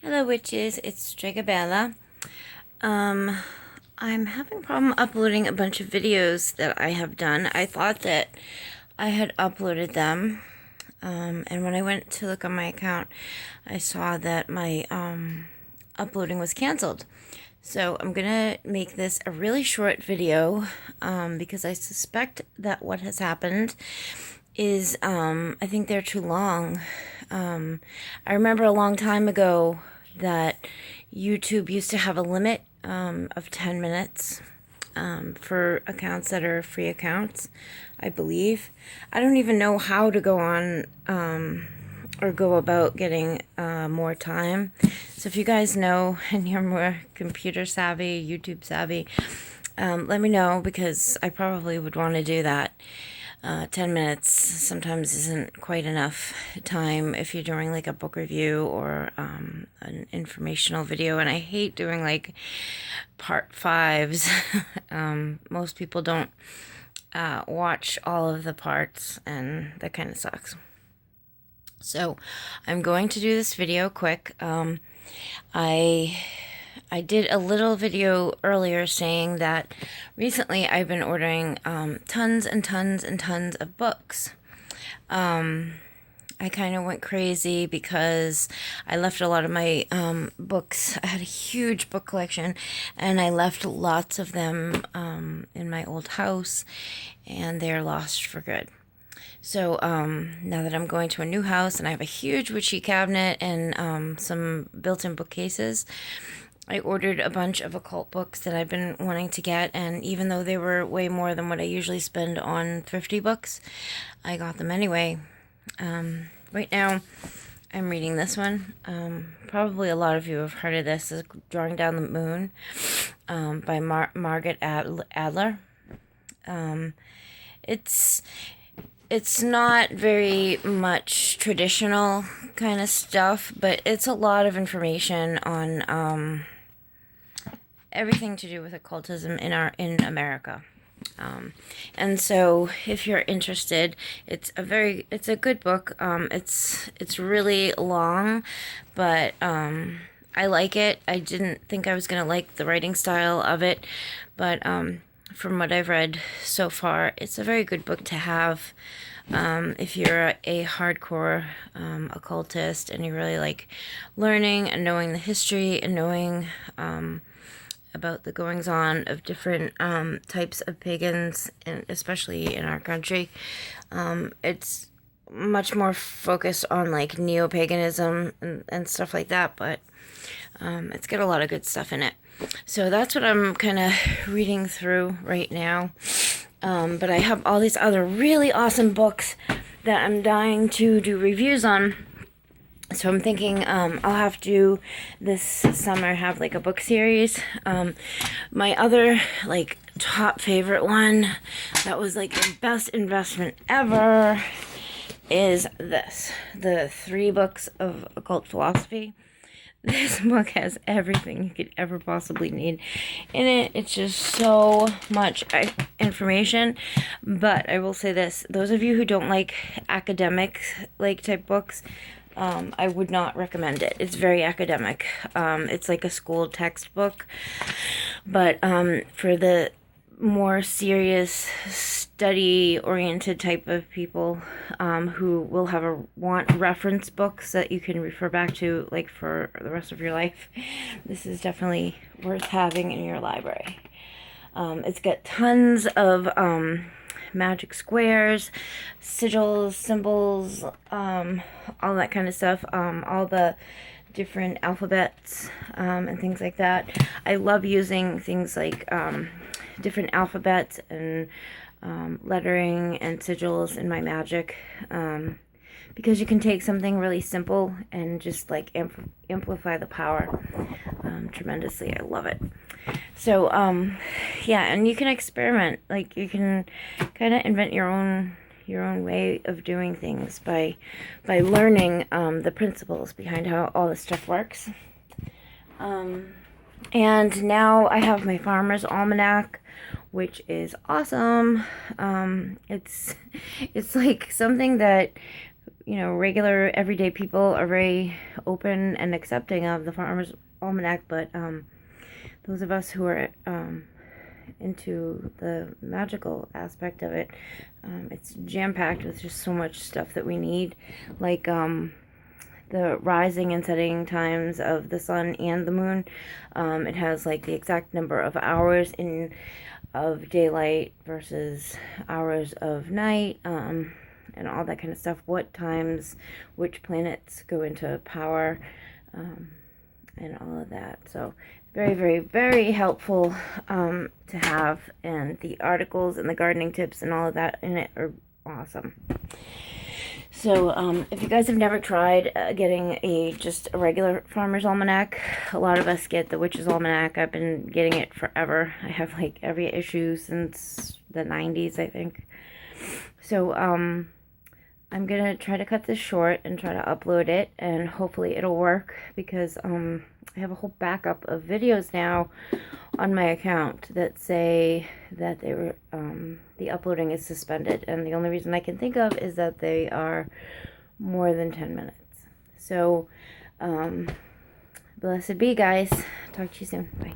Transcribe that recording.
Hello witches, it's Dragabella. Um, I'm having a problem uploading a bunch of videos that I have done. I thought that I had uploaded them, and when I went to look on my account, I saw that my uploading was canceled. So I'm gonna make this a really short video, because I suspect that what has happened is, I think they're too long. I remember a long time ago that YouTube used to have a limit of 10 minutes for accounts that are free accounts, I believe. I don't even know how to go on or go about getting more time. So if you guys know and you're more computer savvy, YouTube savvy, let me know, because I probably would want to do that. 10 minutes sometimes isn't quite enough time if you're doing like a book review or an informational video, and I hate doing like part fives. Most people don't watch all of the parts, and that kind of sucks. So I'm going to do this video quick. I did a little video earlier saying that recently I've been ordering tons and tons and tons of books. I kind of went crazy because I left a lot of my books. I had a huge book collection, and I left lots of them in my old house, and they're lost for good. So now that I'm going to a new house and I have a huge witchy cabinet and some built-in bookcases, I ordered a bunch of occult books that I've been wanting to get, and even though they were way more than what I usually spend on thrifty books, I got them anyway. Right now, I'm reading this one. Probably a lot of you have heard of this. It's Drawing Down the Moon by Margaret Adler. It's not very much traditional kind of stuff, but it's a lot of information on everything to do with occultism in America. And so if you're interested, it's a good book. It's really long, but I like it. I didn't think I was gonna like the writing style of it, but from what I've read so far, it's a very good book to have if you're a hardcore occultist and you really like learning and knowing the history and knowing about the goings-on of different types of pagans, and especially in our country. It's much more focused on like neo-paganism and stuff like that, but it's got a lot of good stuff in it. So that's what I'm kind of reading through right now. But I have all these other really awesome books that I'm dying to do reviews on. So I'm thinking I'll have to, this summer, have like a book series. My other like top favorite one that was like the best investment ever is this, the 3 books of occult philosophy. This book has everything you could ever possibly need in it. It's just so much information. But I will say this, those of you who don't like academic like type books, I would not recommend it. It's very academic. It's like a school textbook. But for the more serious study-oriented type of people who will want reference books that you can refer back to like for the rest of your life, this is definitely worth having in your library. It's got tons of magic squares, sigils, symbols, all that kind of stuff, all the different alphabets and things like that. I love using things like different alphabets and lettering and sigils in my magic, because you can take something really simple and just like amplify the power tremendously. I love it. So yeah, and you can experiment. Like you can kind of invent your own way of doing things by learning the principles behind how all this stuff works. And now I have my Farmer's Almanac, which is awesome. It's like something that regular everyday people are very open and accepting of the Farmer's Almanac, but those of us who are into the magical aspect of it, it's jam-packed with just so much stuff that we need, like the rising and setting times of the sun and the moon. It has like the exact number of hours of daylight versus hours of night, and all that kind of stuff. What times, which planets go into power, and all of that. So very, very, very helpful to have, and the articles and the gardening tips and all of that in it are awesome. So if you guys have never tried getting just a regular Farmer's Almanac, a lot of us get the Witch's Almanac. I've been getting it forever. I have like every issue since the 90s, I think. So I'm gonna try to cut this short and try to upload it, and hopefully it'll work, because I have a whole backup of videos now on my account that say that they were the uploading is suspended, and the only reason I can think of is that they are more than 10 minutes. So blessed be, guys. Talk to you soon. Bye.